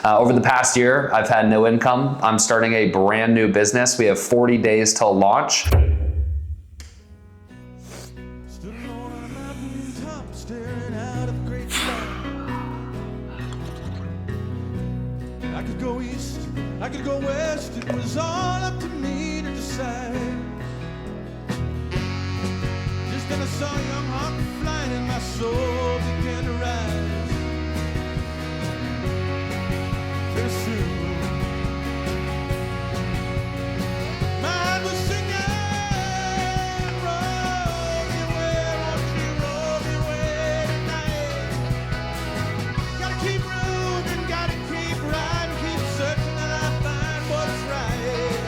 Over the past year, I've had no income. I'm starting a brand new business. We have 40 days till launch. I could go east, I could go west, it was all up to me to decide. Just then I saw a young hawk flying and my soul began to rise. Very soon, my heart was singing, roll me away, won't you roll me away tonight. Gotta keep moving, gotta keep riding, keep searching till I find what's right.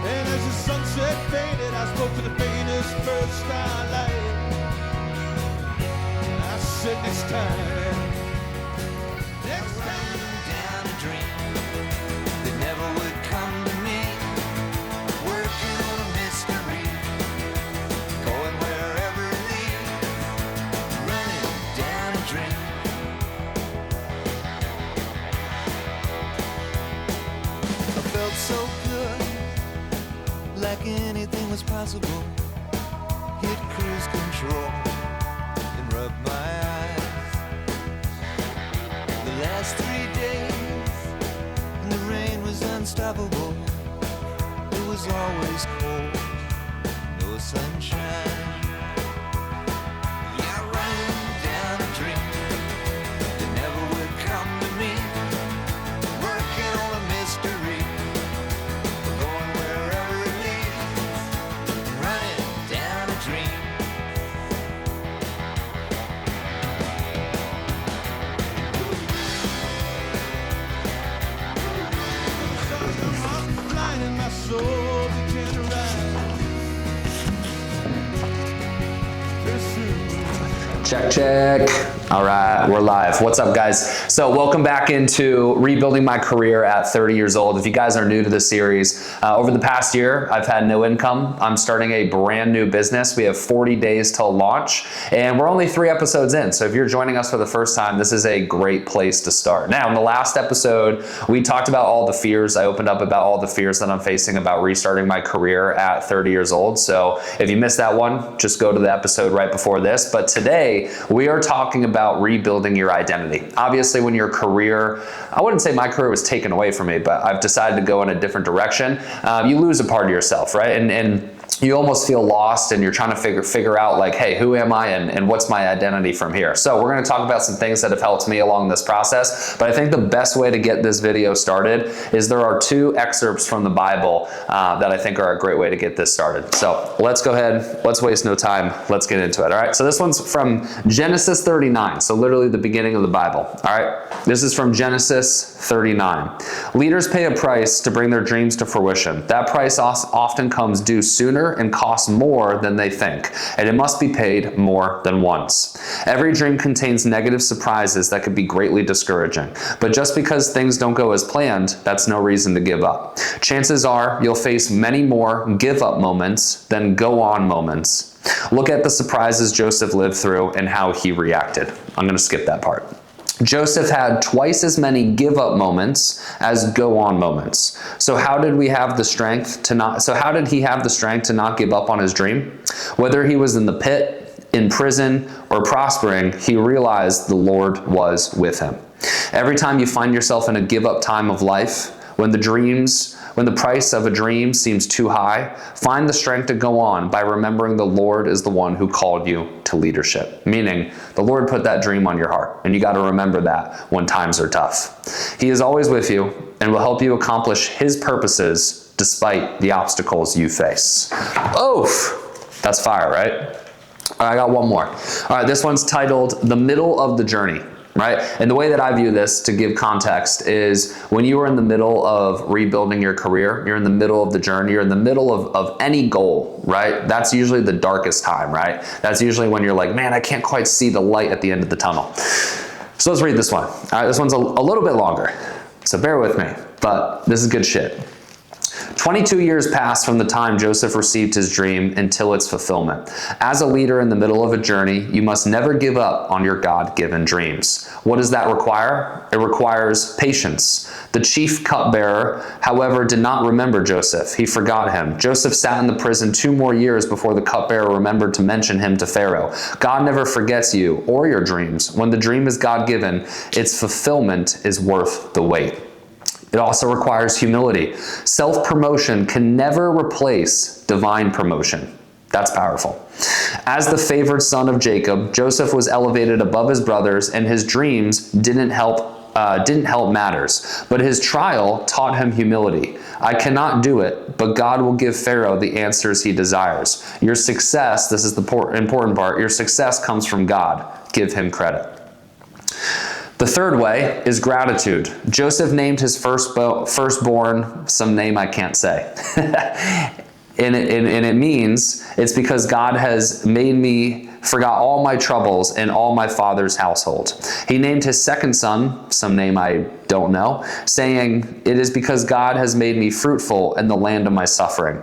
And as the sunset faded, I spoke to the faintest first starlight. And I said, next time, down a dream that never would come to me, working on a mystery, going wherever it leads, running down a dream. I felt so good, like anything was possible. Hit cruise control and rub my eyes. The last 3 days, and the rain was unstoppable. It was always cold, no sunshine. Yeah, running down a dream that never would come to me, working on a mystery, going wherever it leads, running down a dream. flying in my soul began to rise. Very soon. Check, check. All right, we're live. What's up, guys? So welcome back into rebuilding my career at 30 years old. If you guys are new to this series, over the past year, I've had no income. I'm starting a brand new business. We have 40 days till launch, and we're only 3 episodes in. So if you're joining us for the first time, this is a great place to start. Now, in the last episode, we talked about all the fears. I opened up about all the fears that I'm facing about restarting my career at 30 years old. So if you missed that one, just go to the episode right before this. But today, we are talking about rebuilding your identity. Obviously, when your career, I wouldn't say my career was taken away from me, but I've decided to go in a different direction. You lose a part of yourself, right? And you almost feel lost, and you're trying to figure out like, hey, who am I and what's my identity from here? So we're going to talk about some things that have helped me along this process. But I think the best way to get this video started is there are 2 excerpts from the Bible that I think are a great way to get this started. So let's go ahead, let's waste no time, let's get into it. All right, so this one's from Genesis 39, so literally the beginning of the Bible. All right, this is from Genesis 39. Leaders pay a price to bring their dreams to fruition. That price often comes due sooner and costs more than they think, and it must be paid more than once. Every dream contains negative surprises that could be greatly discouraging, but just because things don't go as planned, that's no reason to give up. Chances are you'll face many more give up moments than go on moments. Look at the surprises Joseph lived through and how he reacted. I'm going to skip that part. Joseph had twice as many give up moments as go on moments. So how did he have the strength to not give up on his dream? Whether he was in the pit, in prison, or prospering, he realized the Lord was with him. Every time you find yourself in a give up time of life, when the price of a dream seems too high, find the strength to go on by remembering the Lord is the one who called you to leadership. Meaning, the Lord put that dream on your heart, and you got to remember that when times are tough. He is always with you and will help you accomplish His purposes despite the obstacles you face. Oof! That's fire, right? All right, I got one more. All right, this one's titled The Middle of the Journey. Right? And the way that I view this, to give context, is when you are in the middle of rebuilding your career, you're in the middle of the journey, you're in the middle of any goal, right? That's usually the darkest time, right? That's usually when you're like, man, I can't quite see the light at the end of the tunnel. So let's read this one. All right, this one's a little bit longer, so bear with me, but this is good shit. 22 years passed from the time Joseph received his dream until its fulfillment. As a leader in the middle of a journey, you must never give up on your God-given dreams. What does that require? It requires patience. The chief cupbearer, however, did not remember Joseph. He forgot him. Joseph sat in the prison 2 more years before the cupbearer remembered to mention him to Pharaoh. God never forgets you or your dreams. When the dream is God-given, its fulfillment is worth the wait. It also requires humility. Self-promotion can never replace divine promotion. That's powerful. As the favored son of Jacob, Joseph was elevated above his brothers, and his dreams didn't help matters. But his trial taught him humility. I cannot do it, but God will give Pharaoh the answers he desires. Your success, this is the important part, your success comes from God. Give him credit. The third way is gratitude. Joseph named his firstborn some name I can't say. And it means it's because God has made me forgot all my troubles in all my father's household. He named his second son some name I don't know, saying, it is because God has made me fruitful in the land of my suffering.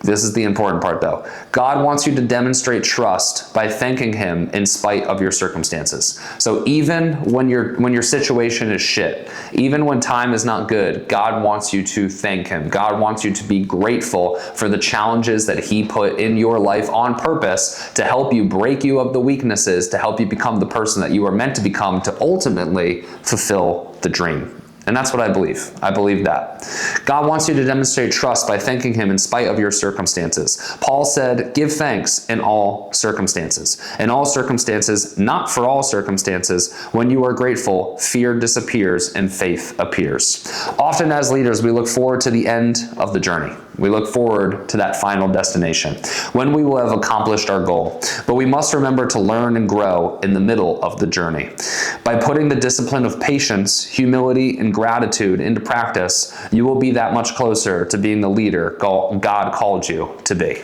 This is the important part though. God wants you to demonstrate trust by thanking him in spite of your circumstances. So even when your situation is shit, even when time is not good, God wants you to thank him. God wants you to be grateful for the challenges that he put in your life on purpose to help you break you of the weaknesses, to help you become the person that you are meant to become, to ultimately fulfill the dream. And that's what I believe. I believe that. God wants you to demonstrate trust by thanking him in spite of your circumstances. Paul said, give thanks in all circumstances. In all circumstances, not for all circumstances. When you are grateful, fear disappears and faith appears. Often as leaders, we look forward to the end of the journey. We look forward to that final destination, when we will have accomplished our goal. But we must remember to learn and grow in the middle of the journey. By putting the discipline of patience, humility, and gratitude into practice, you will be that much closer to being the leader God called you to be.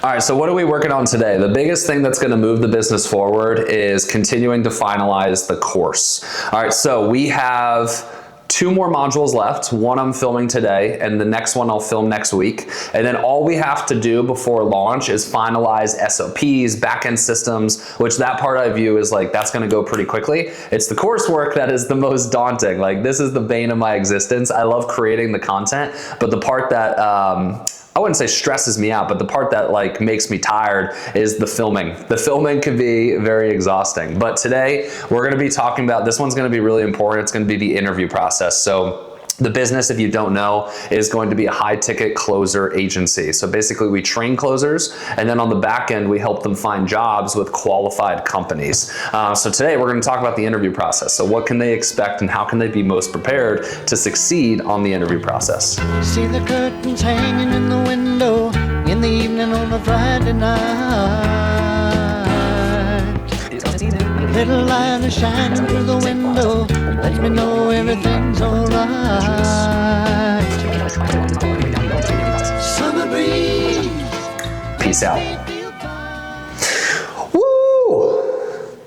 All right, so what are we working on today? The biggest thing that's going to move the business forward is continuing to finalize the course. All right, so we have 2 more modules left. One I'm filming today, and the next one I'll film next week. And then all we have to do before launch is finalize SOPs, backend systems, which that part I view is like, that's gonna go pretty quickly. It's the coursework that is the most daunting. Like, this is the bane of my existence. I love creating the content, but the part that, I wouldn't say stresses me out, but the part that like makes me tired is the filming. The filming can be very exhausting. But today we're gonna be talking about, this one's gonna be really important. It's gonna be the interview process. So the business, if you don't know, is going to be a high ticket closer agency. So basically we train closers, and then on the back end, we help them find jobs with qualified companies. So today we're gonna talk about the interview process. So what can they expect and how can they be most prepared to succeed on the interview process? See the curtains hanging in the window in the evening on a Friday night. Little light is shining through the window, lets me know everything's alright. Summer breeze. Peace out. Woo!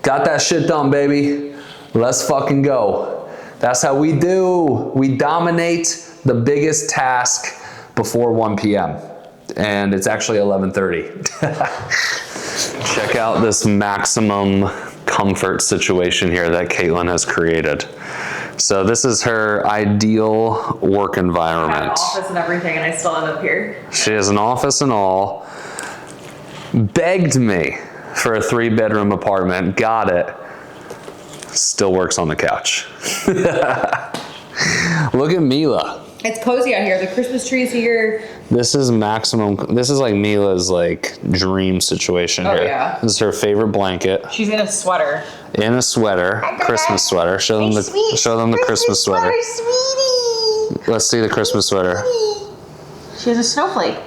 Got that shit done, baby. Let's fucking go. That's how we do. We dominate the biggest task before 1 p.m. And it's actually 11:30. Check out this maximum comfort situation here that Caitlin has created. So this is her ideal work I have an environment. office and everything, and I still end up here. She has an office and all. Begged me for a 3-bedroom apartment. Got it. Still works on the couch. Look at Mila. It's cozy out here. The Christmas tree's here. This is maximum. This is like Mila's like dream situation Oh, here. yeah. This is her favorite blanket. She's in a sweater. In a sweater, Christmas sweater. Show them the Christmas sweater. Sweetie. Let's see the Christmas sweater. She has a snowflake.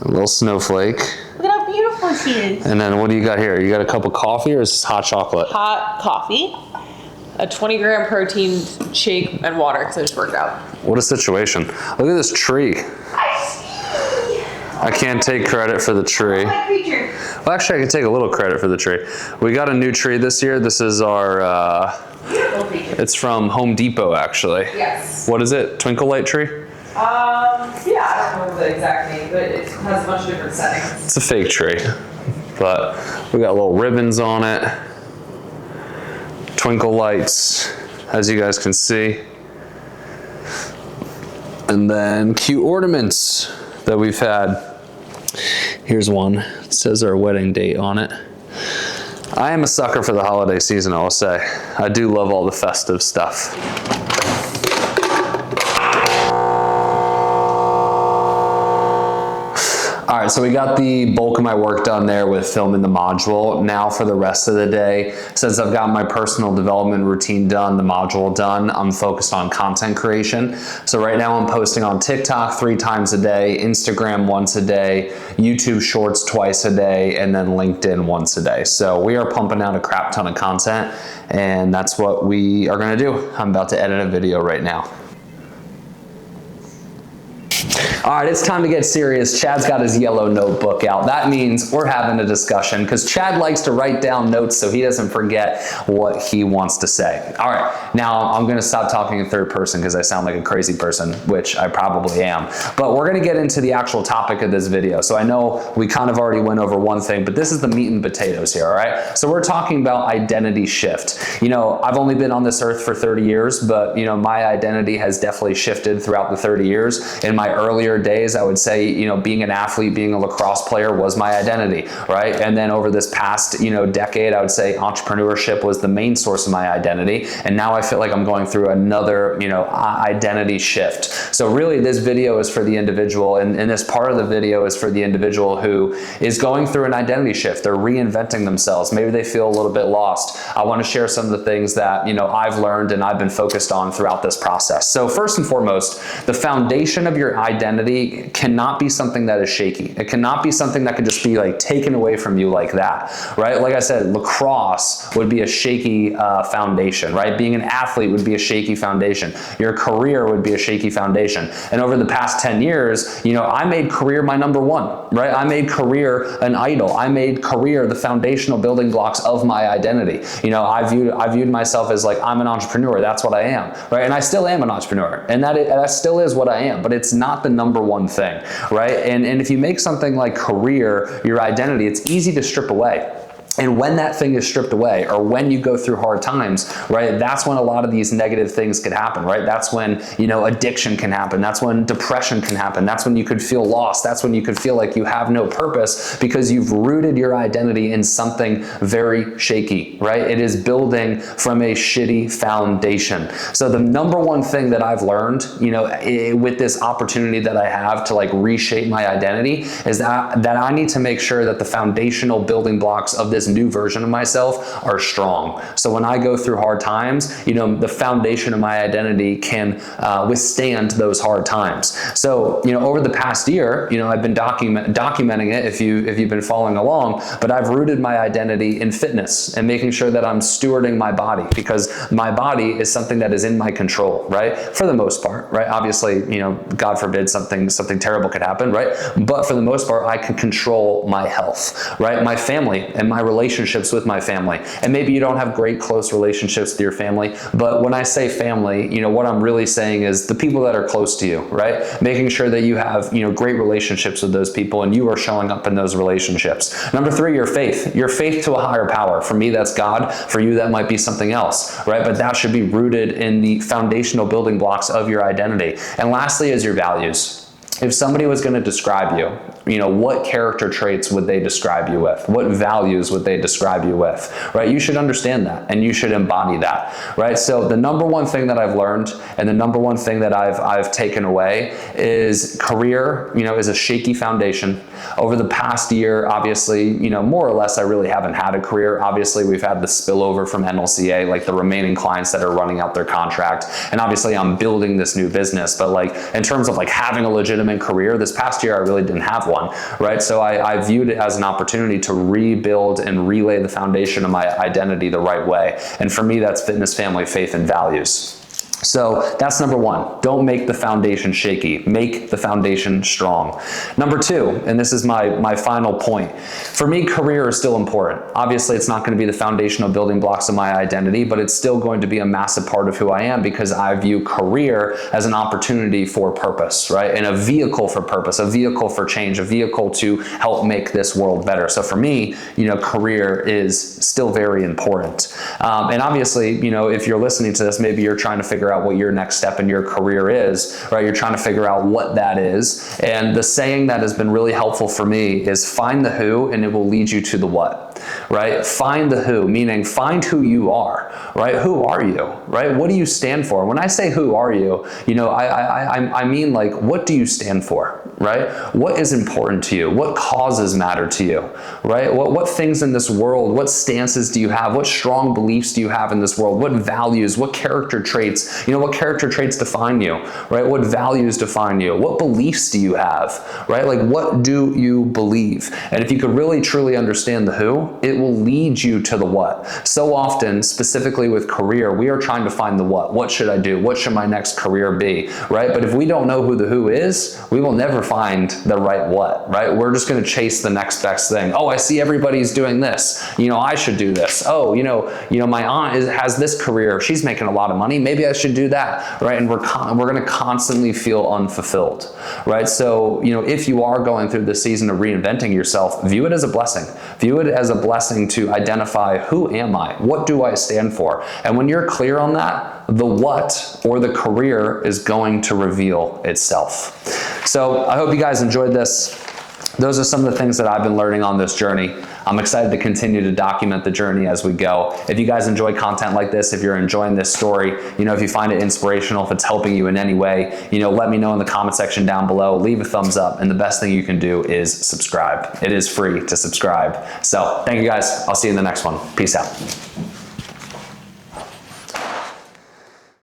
A little snowflake. Look at how beautiful she is. And then what do you got here? You got a cup of coffee or is this hot chocolate? Hot coffee, a 20-gram protein shake, and water because I just worked out. What a situation. Look at this tree. I can't take credit for the tree. Creature. Well, actually, I can take a little credit for the tree. We got a new tree this year. This is our, Beautiful creature. it's from Home Depot, actually. Yes. What is it? Twinkle light tree? Yeah, I don't know the exact name, but it has a bunch of different settings. It's a fake tree, but we got little ribbons on it, twinkle lights, as you guys can see. And then cute ornaments that we've had. Here's one. It says our wedding date on it. I am a sucker for the holiday season, I will say. I do love all the festive stuff. All right, so we got the bulk of my work done there with filming the module. Now for the rest of the day, since I've got my personal development routine done, the module done, I'm focused on content creation. So right now I'm posting on TikTok 3 times a day, Instagram once a day, YouTube Shorts twice a day, and then LinkedIn once a day. So we are pumping out a crap ton of content, and that's what we are gonna do. I'm about to edit a video right now. All right, it's time to get serious. Chad's got his yellow notebook out. That means we're having a discussion because Chad likes to write down notes so he doesn't forget what he wants to say. All right, now I'm gonna stop talking in third person because I sound like a crazy person, which I probably am. But we're gonna get into the actual topic of this video. So I know we kind of already went over one thing, but this is the meat and potatoes here, all right? So we're talking about identity shift. You know, I've only been on this earth for 30 years, but you know, my identity has definitely shifted throughout the 30 years. In my earlier days, I would say, you know, being an athlete, being a lacrosse player was my identity, right? And then over this past, you know, decade, I would say entrepreneurship was the main source of my identity. And now I feel like I'm going through another, you know, identity shift. So really this video is for the individual, and this part of the video is for the individual who is going through an identity shift. They're reinventing themselves. Maybe they feel a little bit lost. I want to share some of the things that, you know, I've learned and I've been focused on throughout this process. So first and foremost, the foundation of your identity cannot be something that is shaky. It cannot be something that could just be like taken away from you like that, right? Like I said, lacrosse would be a shaky foundation, right? Being an athlete would be a shaky foundation. Your career would be a shaky foundation. And over the past 10 years, you know, I made career my number one, right? I made career an idol. I made career the foundational building blocks of my identity. You know, I viewed myself as like, I'm an entrepreneur. That's what I am, right? And I still am an entrepreneur, and that still is what I am, but it's not the number one thing, right? And if you make something like career your identity, it's easy to strip away. And when that thing is stripped away, or when you go through hard times, right, that's when a lot of these negative things could happen, right? That's when, you know, addiction can happen. That's when depression can happen. That's when you could feel lost. That's when you could feel like you have no purpose because you've rooted your identity in something very shaky, right? It is building from a shitty foundation. So the number one thing that I've learned, you know, with this opportunity that I have to like reshape my identity is that I need to make sure that the foundational building blocks of this new version of myself are strong. So when I go through hard times, you know, the foundation of my identity can withstand those hard times. So, you know, over the past year, you know, I've been documenting it if you've been following along, but I've rooted my identity in fitness and making sure that I'm stewarding my body, because my body is something that is in my control, right? For the most part, right? Obviously, you know, God forbid something terrible could happen, right? But for the most part, I can control my health, right? My family and my relationships with my family. And maybe you don't have great close relationships with your family, but when I say family, you know, what I'm really saying is the people that are close to you, right? Making sure that you have, you know, great relationships with those people and you are showing up in those relationships. Number 3, your faith to a higher power. For me, that's God. For you, that might be something else, right? But that should be rooted in the foundational building blocks of your identity. And lastly is your values. If somebody was going to describe you, you know, what character traits would they describe you with? What values would they describe you with, right? You should understand that and you should embody that, right? So the number one thing that I've learned and the number one thing that I've taken away is career, you know, is a shaky foundation. Over the past year, obviously, you know, more or less, I really haven't had a career. Obviously, we've had the spillover from NLCA, like the remaining clients that are running out their contract. And obviously I'm building this new business, but like in terms of like having a legitimate career, this past year I really didn't have one, right? So I viewed it as an opportunity to rebuild and relay the foundation of my identity the right way. And for me, that's fitness, family, faith, and values. So that's number one. Don't make the foundation shaky. Make the foundation strong. Number two, and this is my final point. For me, career is still important. Obviously, it's not going to be the foundational building blocks of my identity, but it's still going to be a massive part of who I am because I view career as an opportunity for purpose, right? And a vehicle for purpose, a vehicle for change, a vehicle to help make this world better. So for me, career is still very important. And obviously, if you're listening to this, maybe you're trying to figure out what your next step in your career is, right? You're trying to figure out what that is. And the saying that has been really helpful for me is find the who and it will lead you to the what, right? Find the who, meaning find who you are, right? Who are you, right? What do you stand for? When I say who are you, I mean like, what do you stand for, right? What is important to you? What causes matter to you, right? What things in this world, what stances do you have? What strong beliefs do you have in this world? What values, what character traits, what character traits define you, right? What values define you? What beliefs do you have, right? Like, what do you believe? And if you could really truly understand the who, it will lead you to the what. So often, specifically with career, we are trying to find the what. What should I do? What should my next career be, right? But if we don't know who the who is, we will never find the right what, right? We're just going to chase the next best thing. Oh, I see everybody's doing this. I should do this. Oh, my aunt has this career. She's making a lot of money. Maybe I should do that, right? And we're going to constantly feel unfulfilled, right? So, if you are going through this season of reinventing yourself, view it as a blessing. View it as a blessing to identify, who am I? What do I stand for? And when you're clear on that, the what or the career is going to reveal itself. So I hope you guys enjoyed this. Those are some of the things that I've been learning on this journey. I'm excited to continue to document the journey as we go. If you guys enjoy content like this, if you're enjoying this story, if you find it inspirational, if it's helping you in any way, let me know in the comment section down below. Leave a thumbs up, and the best thing you can do is subscribe. It is free to subscribe. So thank you guys. I'll see you in the next one. Peace out.